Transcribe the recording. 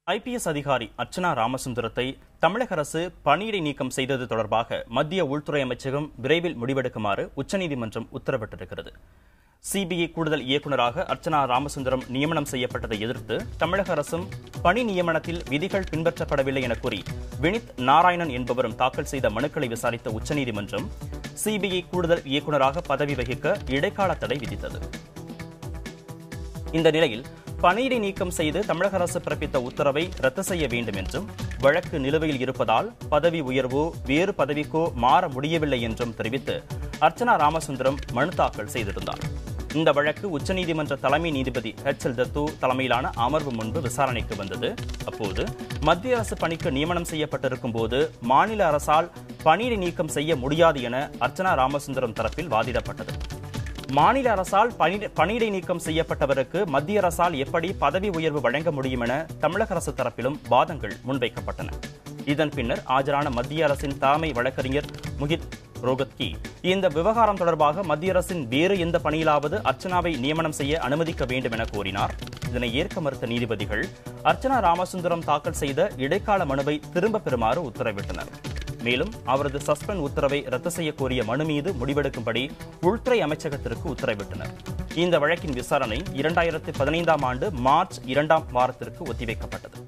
IPS அதிகாரி அர்ச்சனா ராமசுந்தரத்தை தமிழக அரசு பணியிடை நீக்கம் செய்தது தொடர்பாக மத்திய உள்துறை அமைச்சகம் விரைவில் முடிவெடுக்குமாறு உச்சநீதிமன்றம் உத்தரவிட்டிருக்கிறது. சிபிஐ கூடுதல் இயக்குநராக அர்ச்சனா ராமசுந்தரம் நியமனம் செய்யப்பட்டதை எதிர்த்து தமிழக அரசும் பணி நியமனத்தில் விதிகள் பின்பற்றப்படவில்லை என கூறி வினித் நாராயணன் என்பவரும் தாக்கல் செய்த மனுக்களை விசாரித்த உச்சநீதிமன்றம் சிபிஐ கூடுதல் இயக்குநராக பதவி வகிக்க இடைக்கால தடை விதித்தது. இந்த நிலையில் பணியிடை நீக்கம் செய்து தமிழக அரசு பிறப்பித்த உத்தரவை ரத்து செய்ய வேண்டும் என்றும் வழக்கு நிலுவையில் இருப்பதால் பதவி உயர்வோ வேறு பதவிக்கோ மாற முடியவில்லை என்றும் தெரிவித்து அர்ச்சனா ராமசுந்தரம் மனு தாக்கல் செய்திருந்தார். இந்த வழக்கு உச்சநீதிமன்ற தலைமை நீதிபதி எல் தத்து தலைமையிலான அமர்வு முன்பு விசாரணைக்கு வந்தது. அப்போது மத்திய அரசு பணிக்கு நியமனம் செய்யப்பட்டிருக்கும் போது மாநில அரசால் பணியிடை நீக்கம் செய்ய முடியாது என அர்ச்சனா ராமசுந்தரம் தரப்பில் வாதிடப்பட்டது. மாநில அரசால் பணியிடை நீக்கம் செய்யப்பட்டவருக்கு மத்திய அரசால் எப்படி பதவி உயர்வு வழங்க முடியும் என தமிழக அரசு தரப்பிலும் வாதங்கள் முன்வைக்கப்பட்டன. இதன் பின்னர் ஆஜரான மத்திய அரசின் தலைமை வழக்கறிஞர் முகித் ரோகத்கி இந்த விவகாரம் தொடர்பாக மத்திய அரசின் வேறு எந்த பணியிலாவது அர்ச்சனாவை நியமனம் செய்ய அனுமதிக்க வேண்டும் என கோரினார். இதனை ஏற்க மறுத்த நீதிபதிகள் அர்ச்சனா ராமசுந்தரம் தாக்கல் செய்த இடைக்கால மனுவை திரும்பப் பெறுமாறு உத்தரவிட்டனர். மேலும் அவரது சஸ்பெண்ட் உத்தரவை ரத்து செய்ய கோரிய மனு மீது முடிவெடுக்கும்படி உள்துறை அமைச்சகத்திற்கு உத்தரவிட்டனர். இந்த வழக்கின் விசாரணை 2015 ஆண்டு மார்ச் 2ஆம் வாரத்திற்கு ஒத்திவைக்கப்பட்டது.